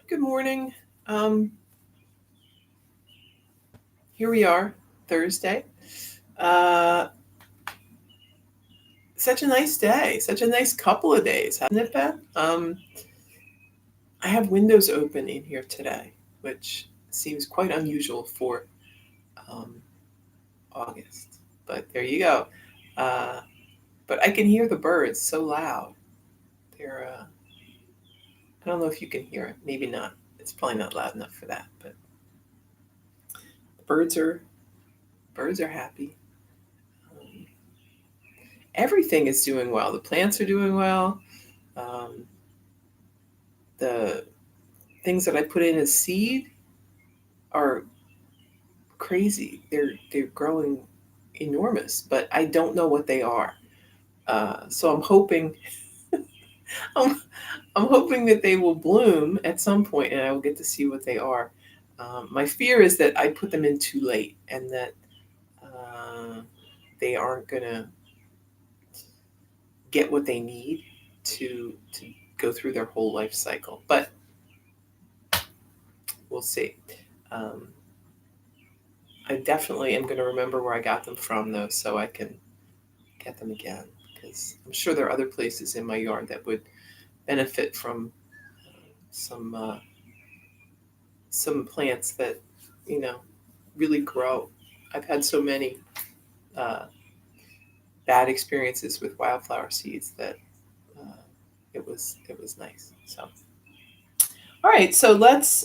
Good morning. Um, Here we are, Thursday. Uh, Such a nice day, such a nice couple of days, hasn't it been? I have windows open in here today, which seems quite unusual for um, August. But there you go. Uh, but I can hear the birds so loud. I don't know if you can hear it. Maybe not. It's probably not loud enough for that. But the birds are happy. Um, Everything is doing well. The plants are doing well. Um, the things that I put in as seed are crazy. They're growing enormous, but I don't know what they are. So I'm hoping I'm, I'm hoping that they will bloom at some point, and I will get to see what they are. My fear is that I put them in too late, and that uh, they aren't gonna get what they need to go through their whole life cycle. But we'll see. Um, I definitely am going to remember where I got them from, though, so I can get them again. Because I'm sure there are other places in my yard that would benefit from some some plants that really grow. I've had so many uh, bad experiences with wildflower seeds that uh, it was nice. So all right, so let's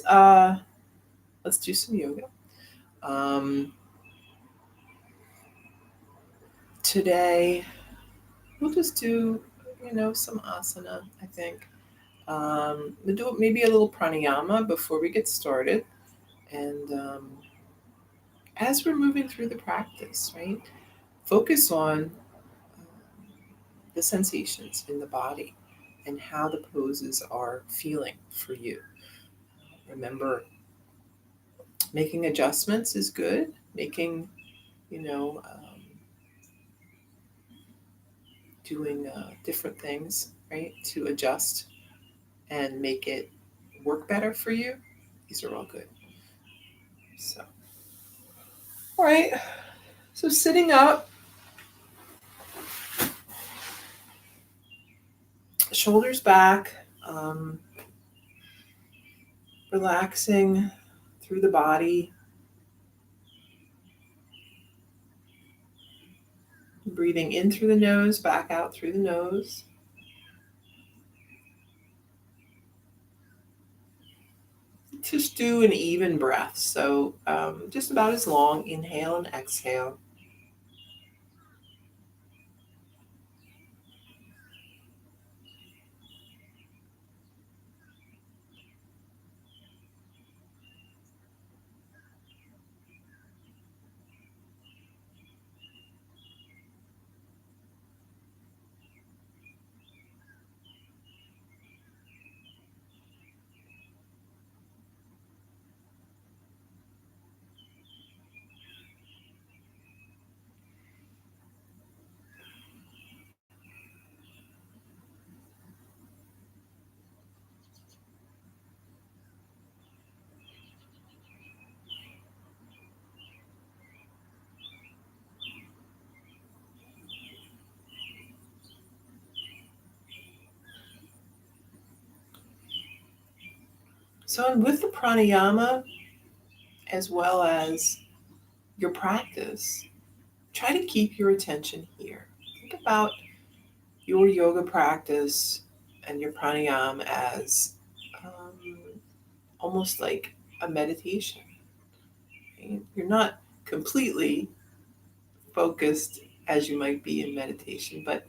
do some yoga. Um, Today we'll just do some asana. I think. We'll do maybe a little pranayama before we get started. And as we're moving through the practice, right, focus on the sensations in the body and how the poses are feeling for you. Remember, making adjustments is good. Making, doing different things, right, to adjust and make it work better for you. These are all good. So, all right. So sitting up, shoulders back, um, relaxing through the body, breathing in through the nose, back out through the nose. Just do an even breath. So just about as long. Inhale and exhale. So with the pranayama, as well as your practice, try to keep your attention here. Think about your yoga practice and your pranayama as almost like a meditation. Right? You're not completely focused as you might be in meditation, but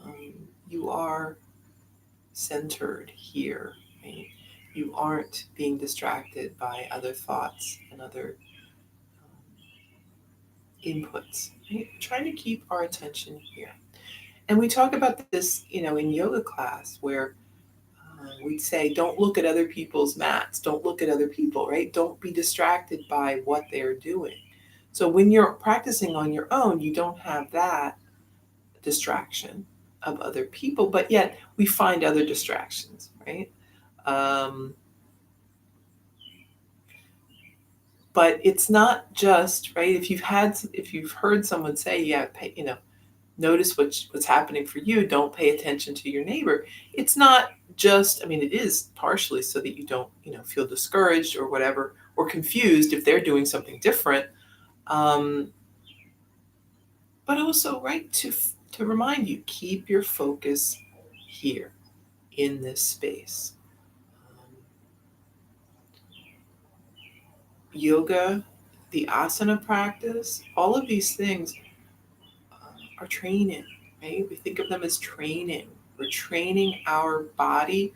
um, you are centered here. Right? You aren't being distracted by other thoughts and other inputs. Right? Trying to keep our attention here. And we talk about this, in yoga class where we'd say, don't look at other people's mats, don't look at other people, right? Don't be distracted by what they're doing. So when you're practicing on your own, you don't have that distraction of other people, but yet we find other distractions, right? But it's not just, right? If you've heard someone say, yeah, notice what's happening for you, don't pay attention to your neighbor. It's not just, I mean, it is partially so that you don't, feel discouraged or whatever, or confused if they're doing something different. But also, right, to remind you, keep your focus here in this space. Yoga, the asana practice, all of these things are training, right? We think of them as training. We're training our body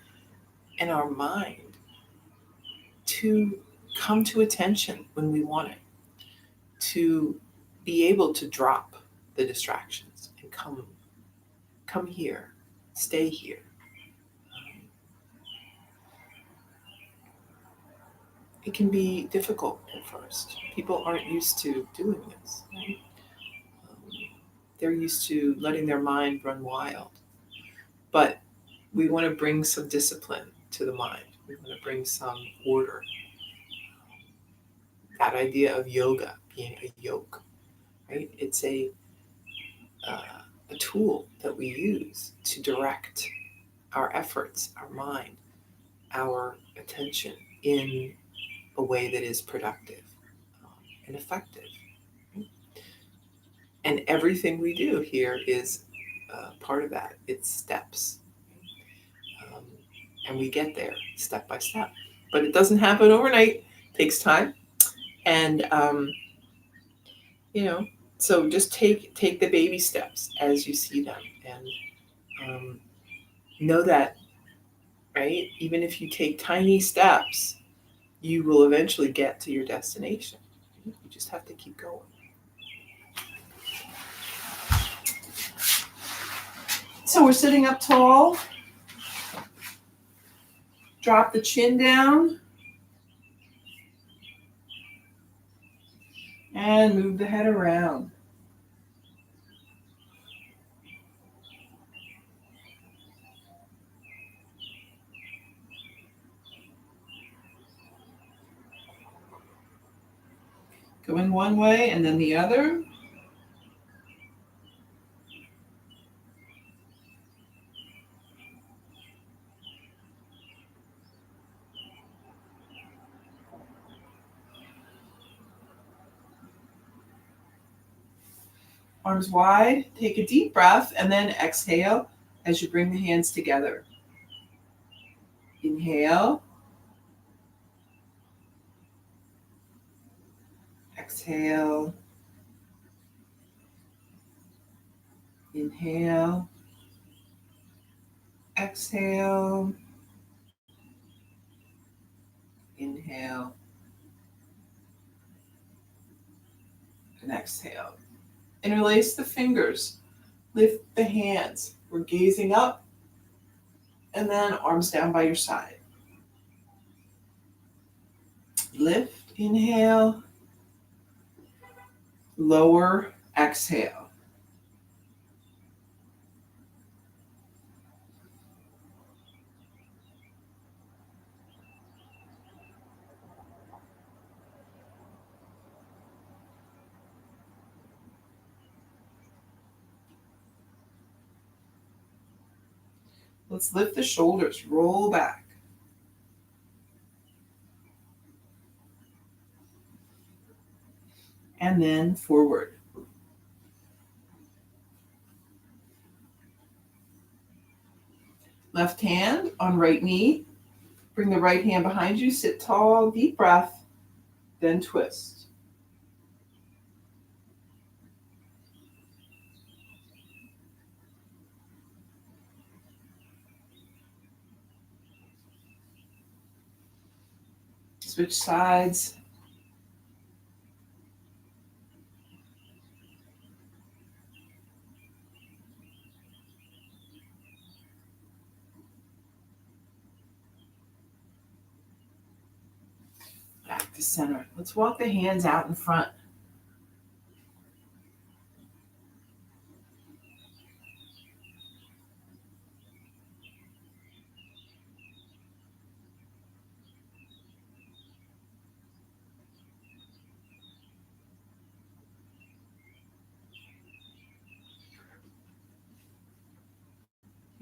and our mind to come to attention when we want it, to be able to drop the distractions and come here, stay here. It can be difficult at first. People aren't used to doing this, right? Um, they're used to letting their mind run wild. But we want to bring some discipline to the mind. We want to bring some order. That idea of yoga being a yoke, right? It's a tool that we use to direct our efforts, our mind, our attention in a way that is productive and effective. Right? And everything we do here is part of that. It's steps. Um, and we get there step by step. But it doesn't happen overnight. It takes time. And, so just take the baby steps as you see them. And know that, right, even if you take tiny steps, you will eventually get to your destination. You just have to keep going. So we're sitting up tall. Drop the chin down. And move the head around. Going one way and then the other. Arms wide. Take a deep breath and then exhale as you bring the hands together. Inhale. Exhale. Inhale. Exhale. Inhale. And exhale. Interlace the fingers. Lift the hands. We're gazing up. And then arms down by your side. Lift. Inhale. Lower. Exhale. Let's lift the shoulders. Roll back. And then forward. Left hand on right knee. Bring the right hand behind you. Sit tall. Deep breath. Then twist. Switch sides. Back to center. Let's walk the hands out in front.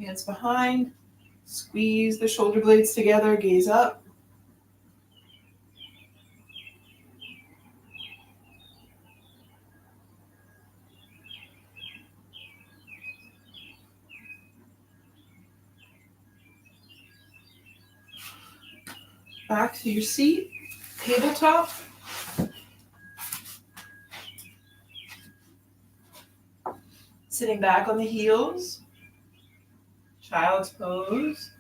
Hands behind. Squeeze the shoulder blades together, gaze up. Back to your seat, tabletop. Sitting back on the heels, child's pose.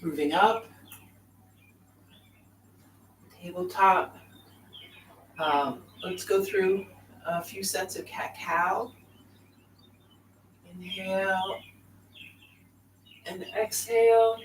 Moving up, tabletop. Let's go through a few sets of cat-cow. Inhale and exhale.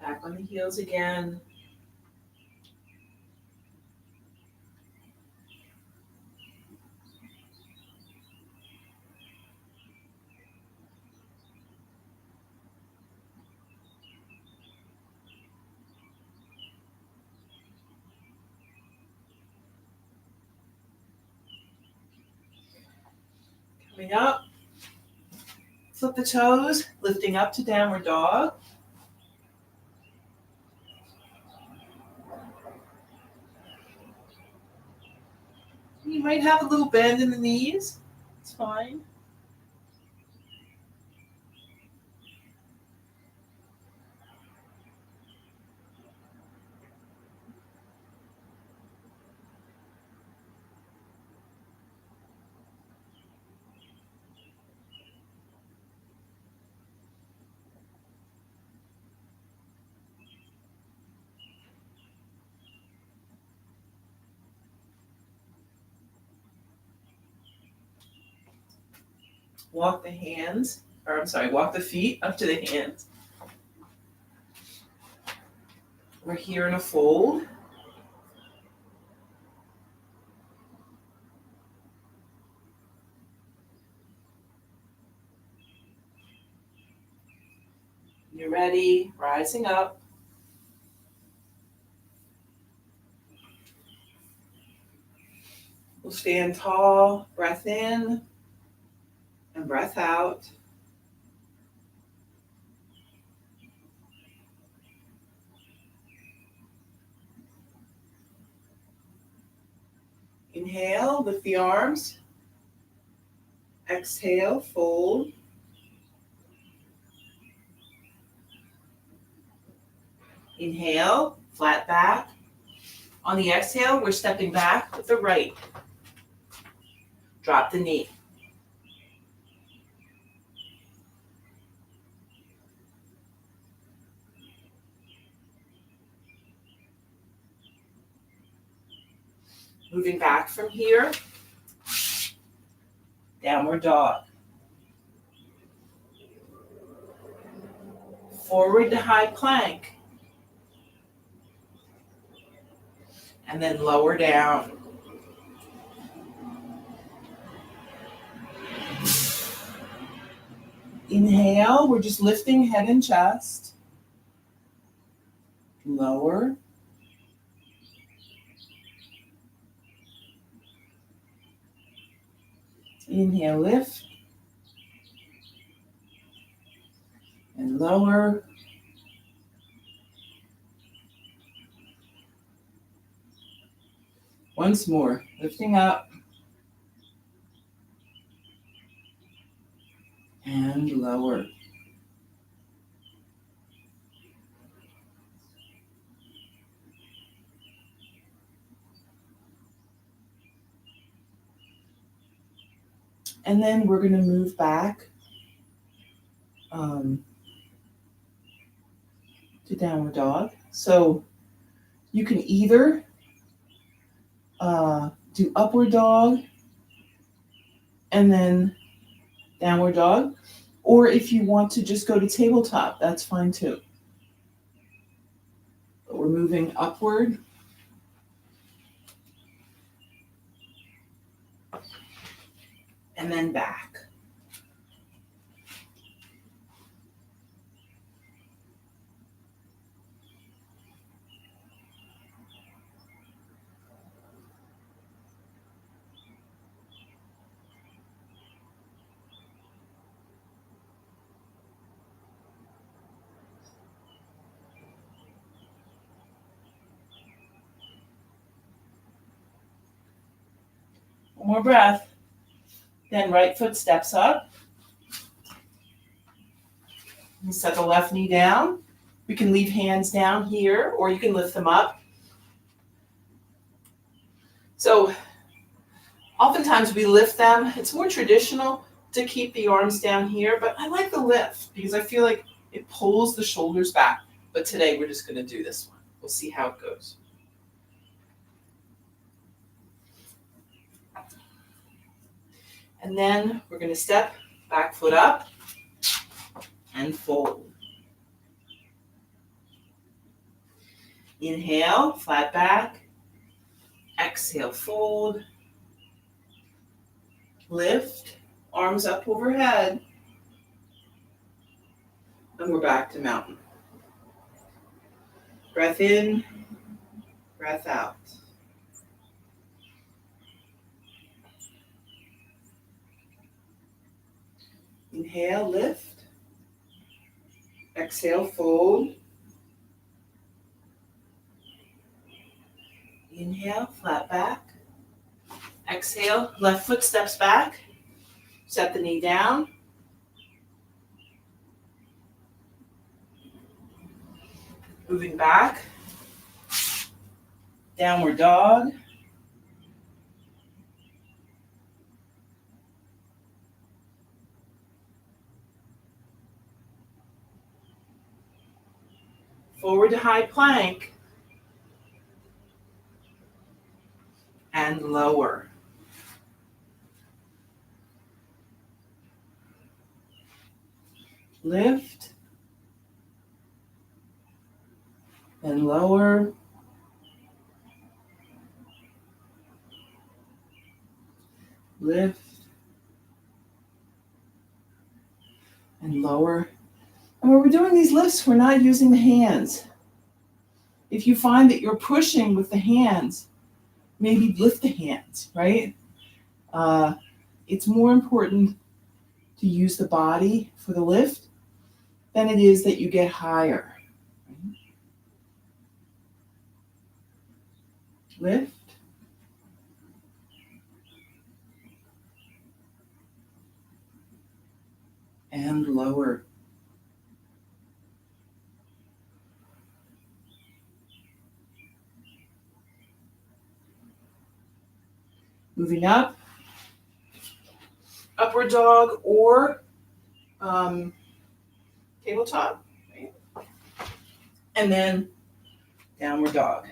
Back on the heels again. Coming up. Flip the toes, lifting up to downward dog. You might have a little bend in the knees. It's fine. Walk the feet up to the hands. We're here in a fold. You're ready, rising up. We'll stand tall, breath in and breath out. Inhale, lift the arms. Exhale, fold. Inhale, flat back. On the exhale, we're stepping back with the right. Drop the knee. Moving back from here, downward dog. Forward to high plank. And then lower down. Inhale, we're just lifting head and chest. Lower. Inhale, lift. And lower. Once more, lifting up. And lower. And then we're going to move back to downward dog. So you can either do upward dog and then downward dog, or if you want to just go to tabletop, that's fine too. But we're moving upward. And then back. One more breath. Then right foot steps up. You set the left knee down. We can leave hands down here, or you can lift them up. So oftentimes we lift them. It's more traditional to keep the arms down here, but I like the lift because I feel like it pulls the shoulders back. But today we're just going to do this one. We'll see how it goes. And then we're going to step back foot up and fold. Inhale, flat back. Exhale, fold. Lift, arms up overhead. And we're back to mountain. Breath in, breath out. Inhale, lift. Exhale, fold. Inhale, flat back. Exhale, left foot steps back. Set the knee down. Moving back. Downward dog. Forward to high plank. And lower. Lift. And lower. Lift. And lower. And when we're doing these lifts, we're not using the hands. If you find that you're pushing with the hands, maybe lift the hands, right? It's more important to use the body for the lift than it is that you get higher. Lift. And lower. Moving up. Upward dog or tabletop. Right? And then downward dog.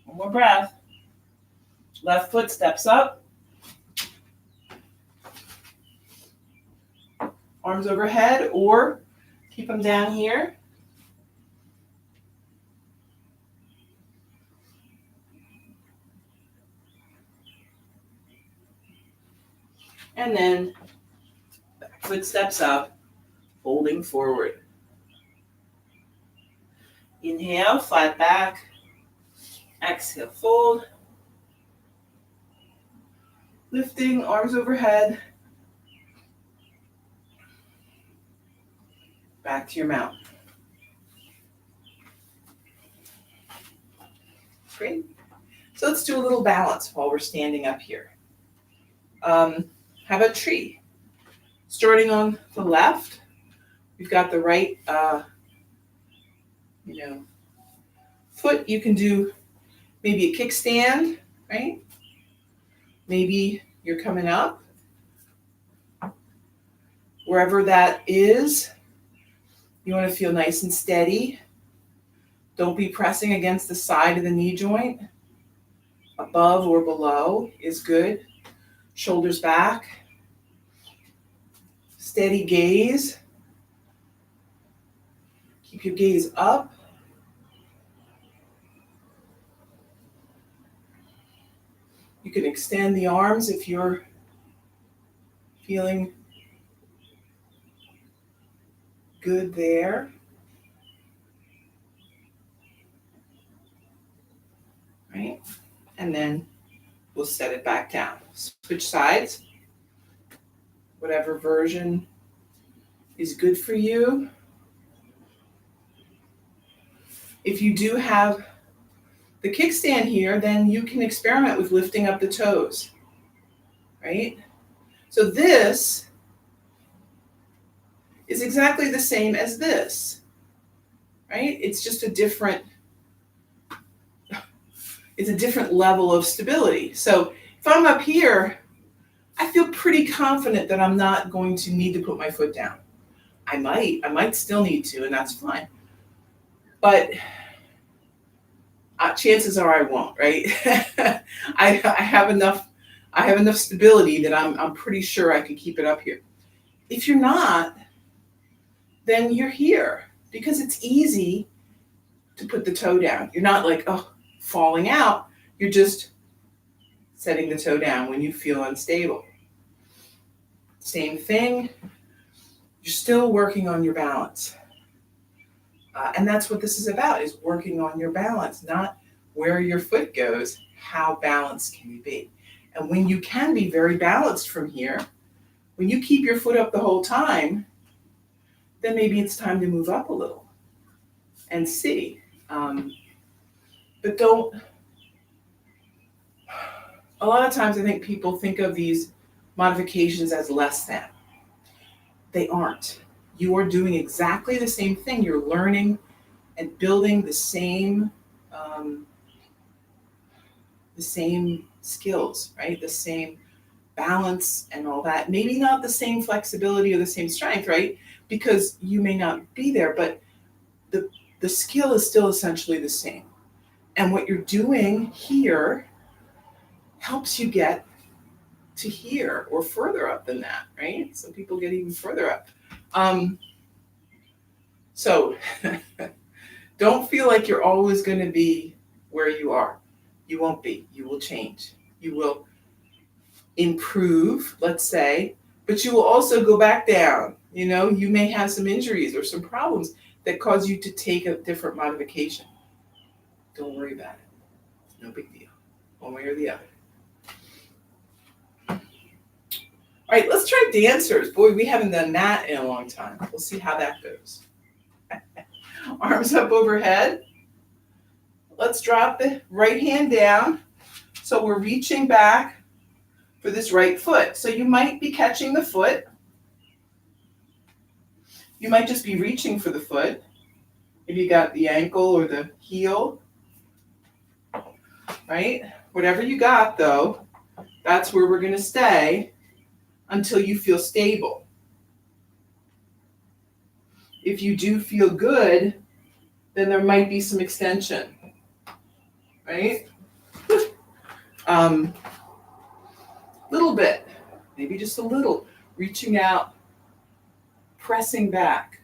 One more breath. Left foot steps up. Arms overhead or keep them down here. And then back foot steps up, folding forward. Inhale, flat back. Exhale, fold. Lifting, arms overhead. Back to your mountain. Great. So let's do a little balance while we're standing up here. How about tree? Starting on the left, we've got the right, foot. You can do maybe a kickstand, right? Maybe you're coming up. Wherever that is, you want to feel nice and steady. Don't be pressing against the side of the knee joint. Above or below is good. Shoulders back. Steady gaze. Keep your gaze up. You can extend the arms if you're feeling good there. Right? And then we'll set it back down. Switch sides. Whatever version is good for you. If you do have the kickstand here, then you can experiment with lifting up the toes, right? So this is exactly the same as this, right? It's just a different level of stability. So if I'm up here, I feel pretty confident that I'm not going to need to put my foot down. I might still need to, and that's fine. But chances are I won't, right? I have enough stability that I'm pretty sure I can keep it up here. If you're not, then you're here because it's easy to put the toe down. You're not like, falling out. You're just setting the toe down when you feel unstable. Same thing. You're still working on your balance. And that's what this is about, is working on your balance, not where your foot goes, how balanced can you be? And when you can be very balanced from here, when you keep your foot up the whole time, then maybe it's time to move up a little and see. But don't, a lot of times I think people think of these modifications as less than. They aren't. You are doing exactly the same thing. You're learning and building the same skills, right? The same balance and all that. Maybe not the same flexibility or the same strength, right? Because you may not be there, but the skill is still essentially the same. And what you're doing here helps you get to here or further up than that, right? Some people get even further up. So don't feel like you're always going to be where you are. You won't be. You will change. You will improve, let's say, but you will also go back down. You may have some injuries or some problems that cause you to take a different modification. Don't worry about it. No big deal. One way or the other. All right, let's try dancers. Boy, we haven't done that in a long time. We'll see how that goes. Arms up overhead. Let's drop the right hand down. So we're reaching back for this right foot. So you might be catching the foot. You might just be reaching for the foot. If you got the ankle or the heel, right? Whatever you got though, that's where we're gonna stay until you feel stable. If you do feel good, then there might be some extension, right? Little bit, maybe just a little, reaching out, pressing back.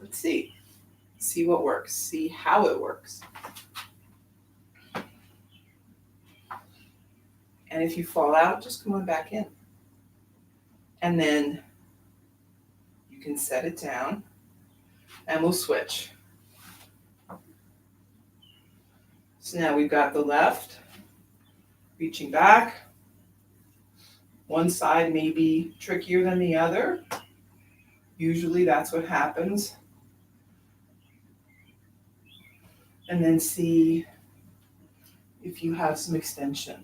Let's see what works, see how it works. And if you fall out, just come on back in. And then you can set it down and we'll switch. So now we've got the left reaching back. One side may be trickier than the other. Usually that's what happens. And then see if you have some extension.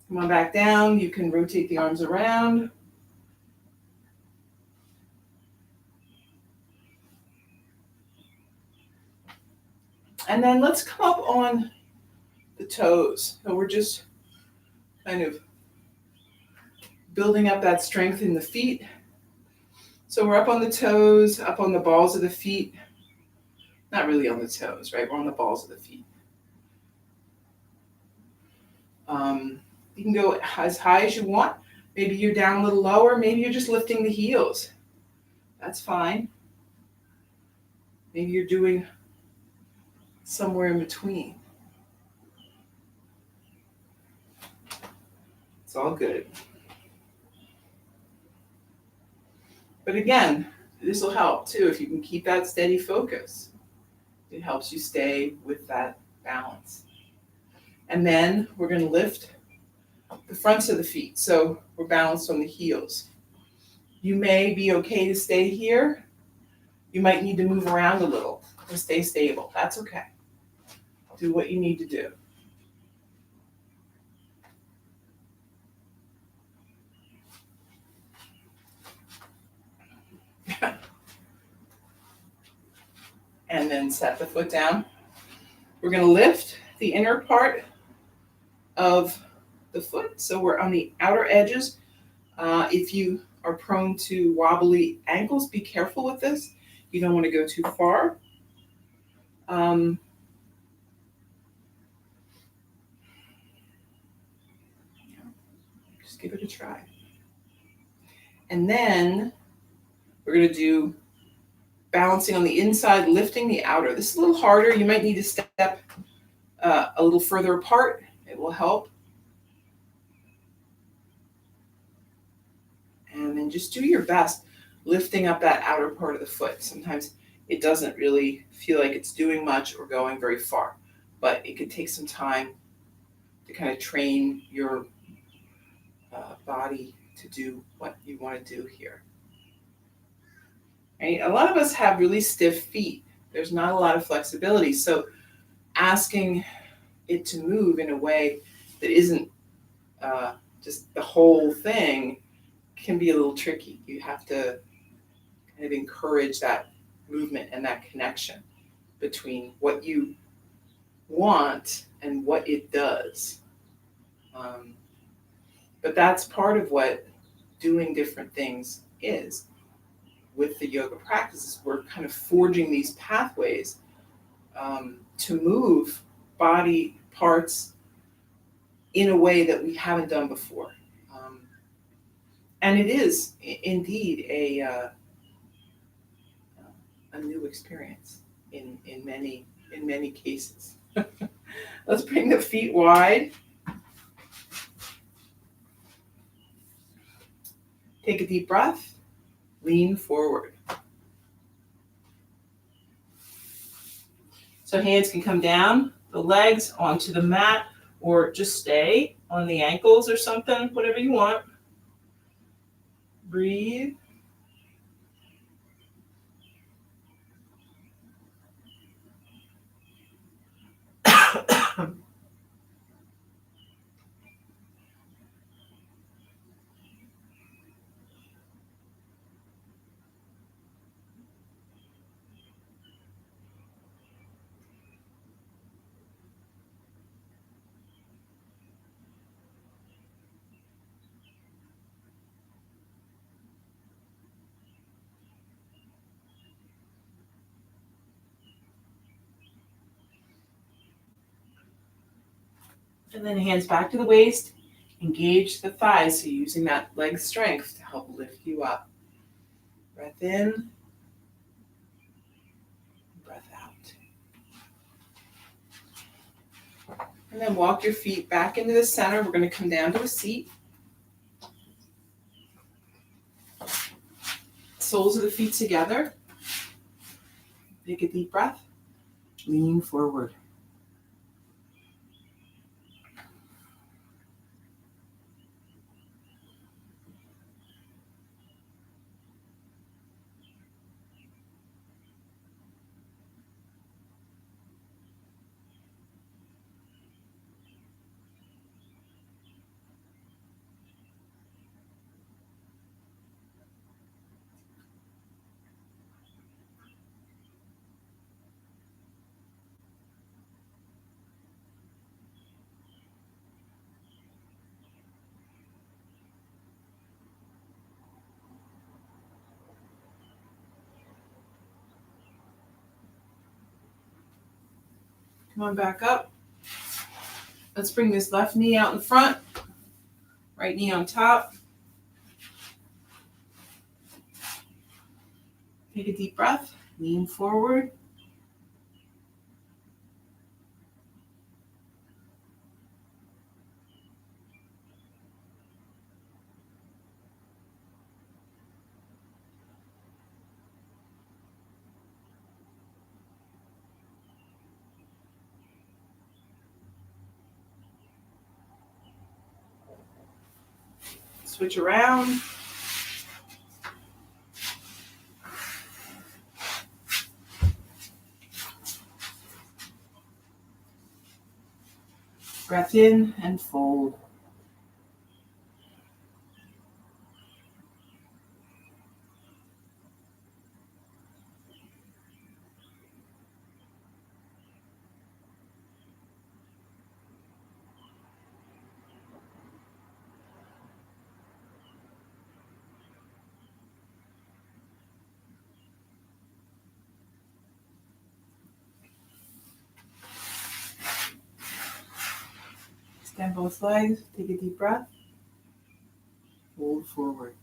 Come on back down. You can rotate the arms around. And then let's come up on the toes. So we're just kind of building up that strength in the feet. So we're up on the toes, up on the balls of the feet. Not really on the toes, right? We're on the balls of the feet. You can go as high as you want. Maybe you're down a little lower. Maybe you're just lifting the heels. That's fine. Maybe you're doing somewhere in between. It's all good. But again, this will help too if you can keep that steady focus. It helps you stay with that balance. And then we're going to lift the fronts of the feet. So we're balanced on the heels. You may be okay to stay here. You might need to move around a little to stay stable. That's okay. Do what you need to do. And then set the foot down. We're going to lift the inner part of the foot. So we're on the outer edges. If you are prone to wobbly ankles, be careful with this. You don't want to go too far. Just give it a try. And then we're going to do balancing on the inside, lifting the outer. This is a little harder. You might need to step a little further apart. It will help. And then just do your best lifting up that outer part of the foot. Sometimes it doesn't really feel like it's doing much or going very far, but it could take some time to kind of train your body to do what you want to do here. Right? A lot of us have really stiff feet. There's not a lot of flexibility. So asking it to move in a way that isn't just the whole thing can be a little tricky. You have to kind of encourage that movement and that connection between what you want and what it does. But that's part of what doing different things is. With the yoga practices, we're kind of forging these pathways to move body parts in a way that we haven't done before. And it is indeed a new experience in many cases. Let's bring the feet wide. Take a deep breath. Lean forward. So hands can come down the legs onto the mat or just stay on the ankles or something, whatever you want. Breathe. And then hands back to the waist. Engage the thighs, so using that leg strength to help lift you up. Breath in. Breath out. And then walk your feet back into the center. We're going to come down to a seat. Soles of the feet together. Take a deep breath. Lean forward. Come on back up. Let's bring this left knee out in front. Right knee on top. Take a deep breath. Lean forward. Switch around. Breath in and fold. Extend both legs. Take a deep breath. Fold forward.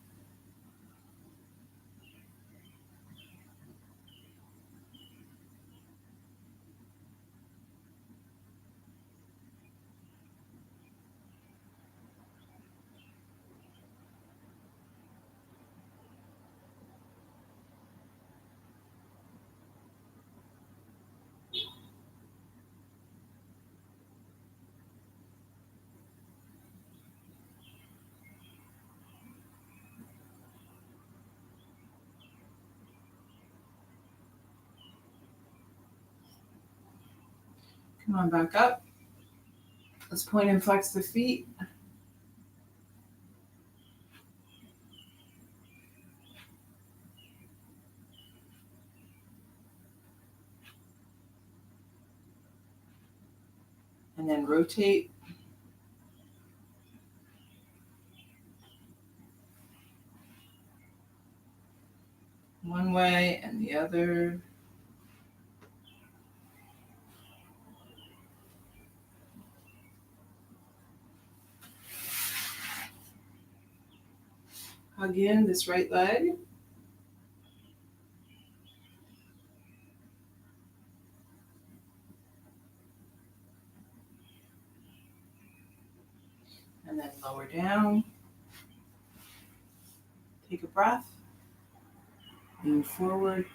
Come on back up. Let's point and flex the feet. And then rotate. One way and the other. Hug in this right leg. And then lower down. Take a breath. Lean forward.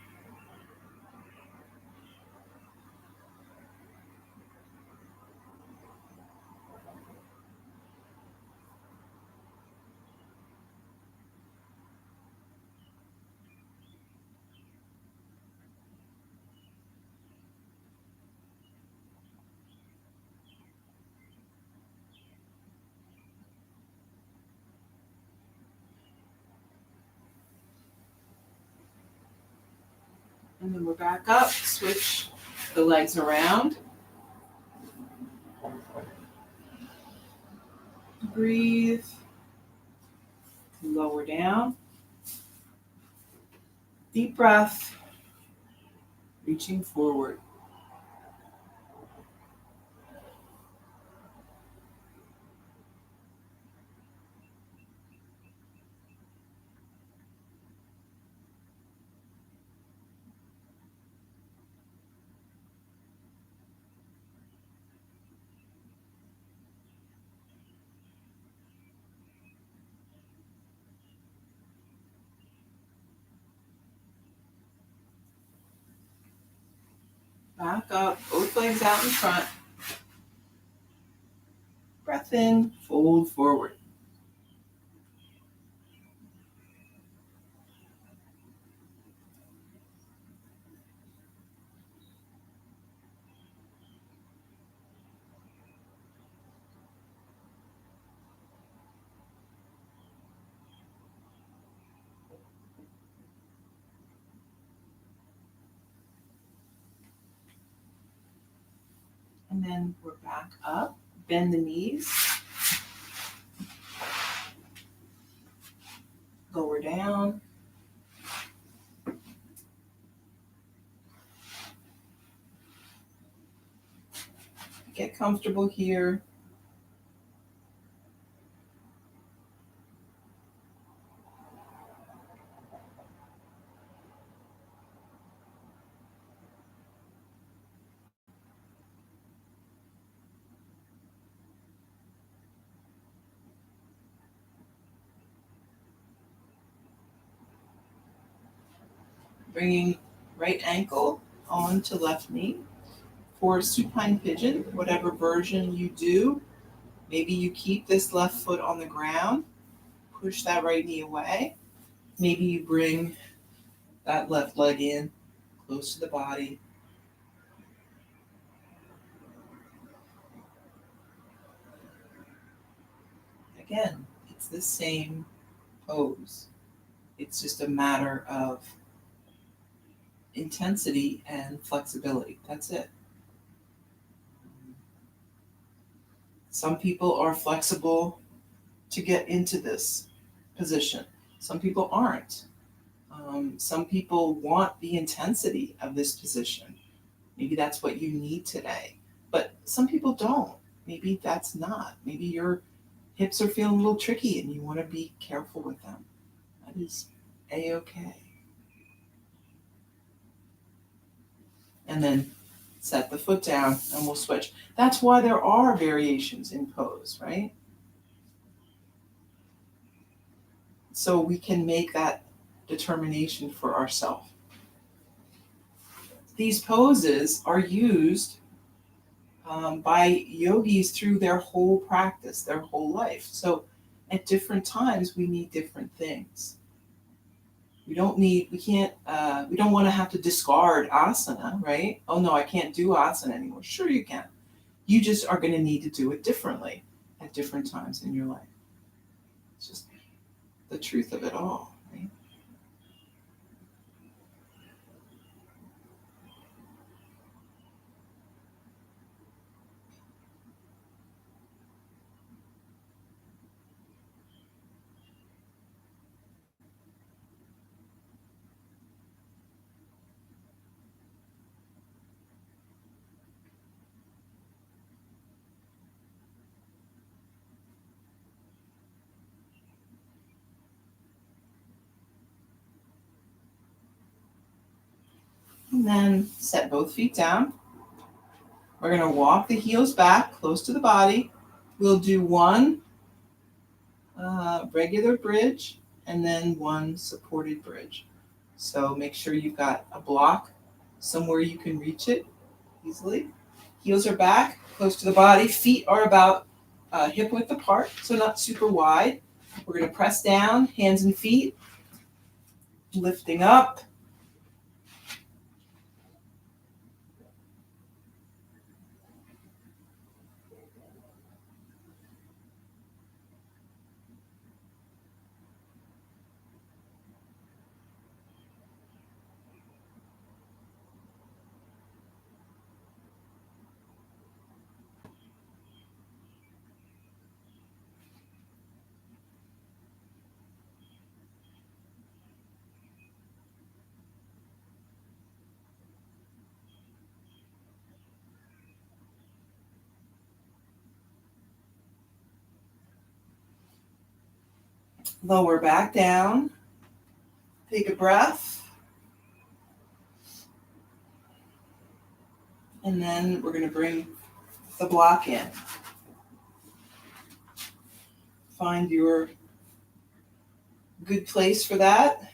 And then we're back up. Switch the legs around. Breathe. Lower down. Deep breath. Reaching forward. Back up, both legs out in front. Breath in, fold forward. And then we're back up. Bend the knees. Lower down. Get comfortable here. Bringing right ankle onto left knee. For supine pigeon, whatever version you do, maybe you keep this left foot on the ground, push that right knee away. Maybe you bring that left leg in close to the body. Again, it's the same pose. It's just a matter of intensity and flexibility. That's it. Some people are flexible to get into this position. Some people aren't. Some people want the intensity of this position. Maybe that's what you need today. But some people don't. Maybe that's not. Maybe your hips are feeling a little tricky and you want to be careful with them. That is A-okay. And then set the foot down and we'll switch. That's why there are variations in pose, right? So we can make that determination for ourselves. These poses are used by yogis through their whole practice, their whole life. So at different times, we need different things. We don't want to have to discard asana, right? Oh no, I can't do asana anymore. Sure you can. You just are going to need to do it differently at different times in your life. It's just the truth of it all, right? And then set both feet down. We're going to walk the heels back close to the body. We'll do one regular bridge and then one supported bridge. So make sure you've got a block somewhere you can reach it easily. Heels are back, close to the body. Feet are about hip width apart, so not super wide. We're going to press down, hands and feet, lifting up. Lower back down. Take a breath. And then we're going to bring the block in. Find your good place for that.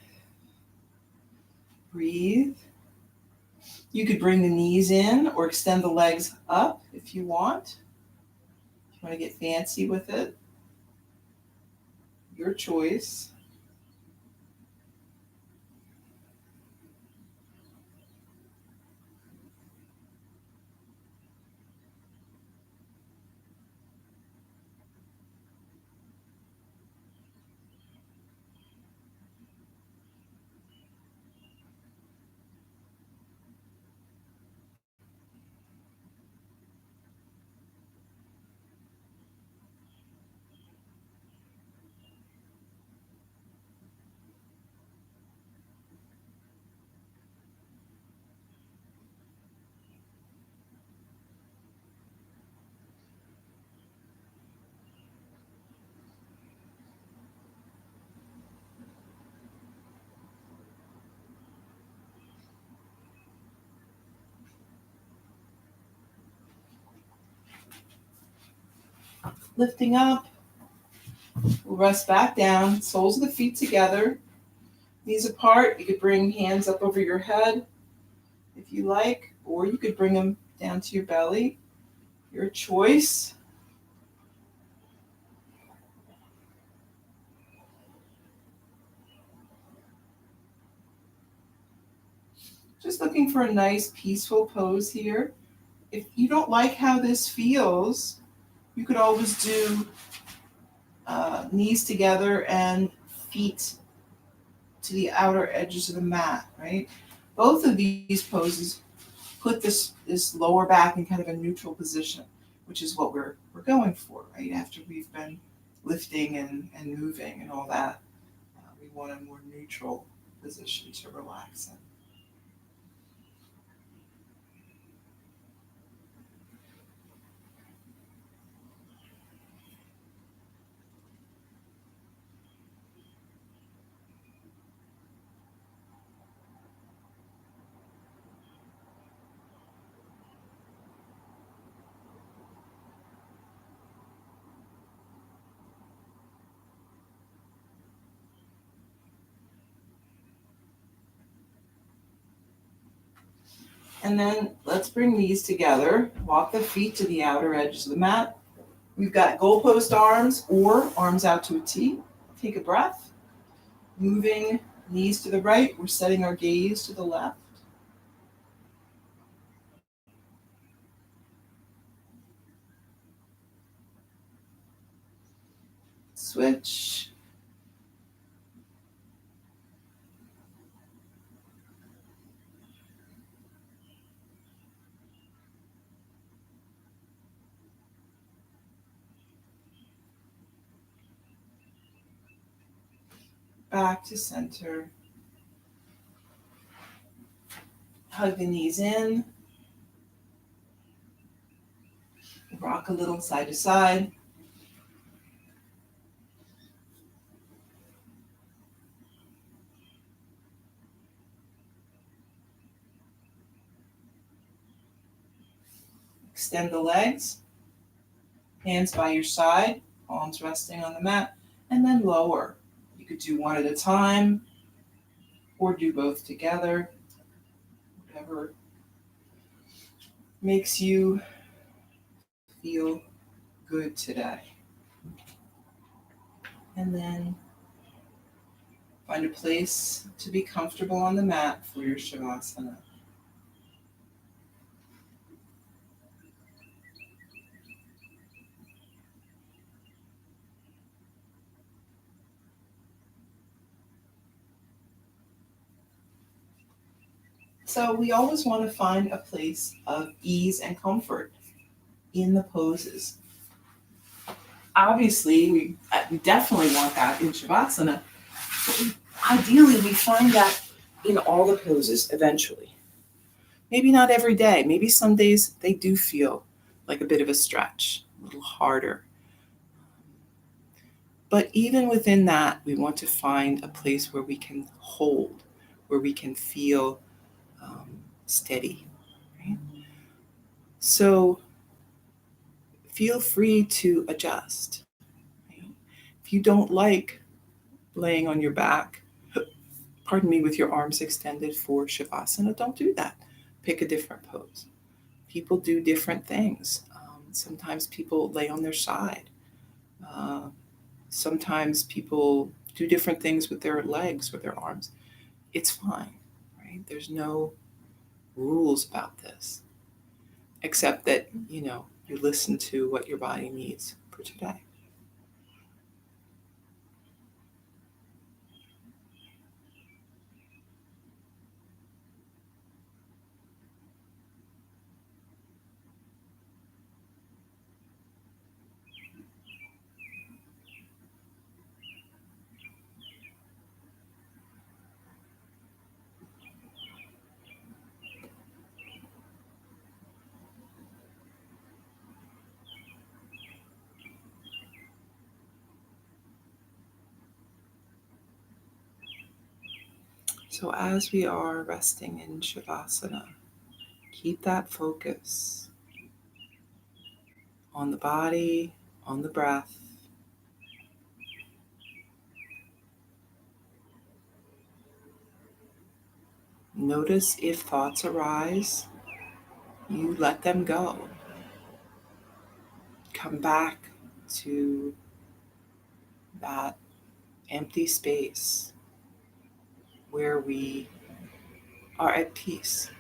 Breathe. You could bring the knees in or extend the legs up if you want. If you want to get fancy with it, your choice. Lifting up, we'll rest back down, soles of the feet together, knees apart. You could bring hands up over your head if you like, or you could bring them down to your belly. Your choice. Just looking for a nice peaceful pose here. If you don't like how this feels, you could always do knees together and feet to the outer edges of the mat, right? Both of these poses put this lower back in kind of a neutral position, which is what we're going for, right? After we've been lifting and moving and all that, we want a more neutral position to relax in. And then let's bring these together. Walk the feet to the outer edges of the mat. We've got goalpost arms or arms out to a T. Take a breath. Moving knees to the right, we're setting our gaze to the left. Switch. Back to center. Hug the knees in. Rock a little side to side. Extend the legs. Hands by your side, palms resting on the mat, and then lower. You could do one at a time or do both together, whatever makes you feel good today. And then find a place to be comfortable on the mat for your Shavasana. So we always want to find a place of ease and comfort in the poses. Obviously, we definitely want that in Shavasana. But ideally, we find that in all the poses eventually. Maybe not every day. Maybe some days they do feel like a bit of a stretch, a little harder. But even within that, we want to find a place where we can hold, where we can feel steady. Right? So feel free to adjust. Right? If you don't like laying on your back, pardon me, with your arms extended for Shavasana, don't do that. pick a different pose. People do different things. Sometimes people lay on their side. Uh, Sometimes people do different things with their legs, with their arms. It's fine, right? There's no rules about this, except that, you listen to what your body needs for today. So, as we are resting in Shavasana, keep that focus on the body, on the breath. Notice if thoughts arise, you let them go. Come back to that empty space where we are at peace.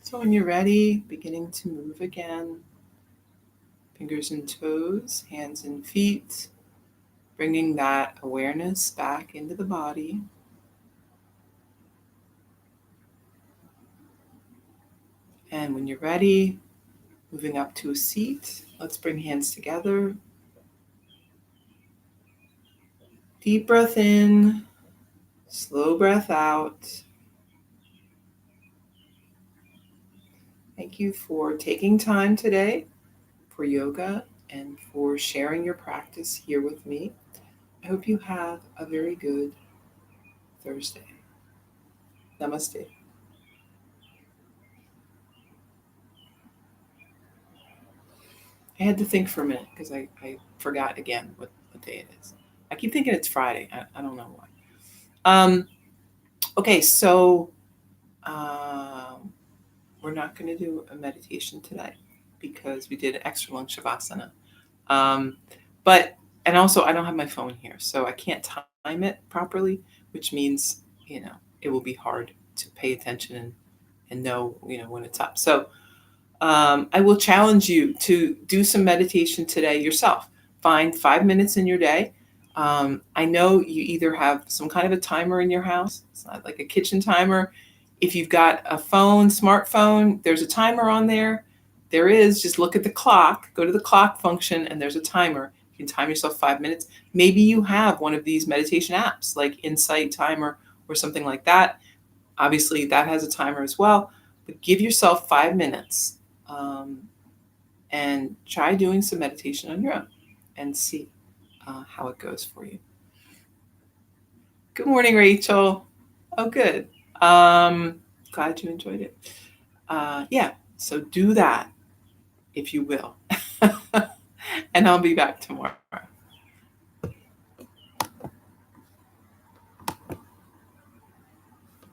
So, when you're ready, beginning to move again, fingers and toes, hands and feet, bringing that awareness back into the body. And when you're ready, moving up to a seat, let's bring hands together. Deep breath in, slow breath out. Thank you for taking time today for yoga and for sharing your practice here with me. I hope you have a very good Thursday. Namaste. I had to think for a minute because I forgot again what day it is. I keep thinking it's Friday. I don't know why. Okay, so we're not going to do a meditation today because we did an extra long Shavasana. And also I don't have my phone here, so I can't time it properly, which means, it will be hard to pay attention and know, when it's up. So I will challenge you to do some meditation today yourself. Find 5 minutes in your day. I know you either have some kind of a timer in your house. It's not like a kitchen timer. If you've got a phone, smartphone, there's a timer on there. There is, just look at the clock, go to the clock function, and there's a timer. You can time yourself 5 minutes. Maybe you have one of these meditation apps like Insight Timer or something like that. Obviously, that has a timer as well. But give yourself 5 minutes and try doing some meditation on your own and see how it goes for you. Good morning, Rachel. Oh, good. Glad you enjoyed it. Yeah, so do that if you will. And I'll be back tomorrow.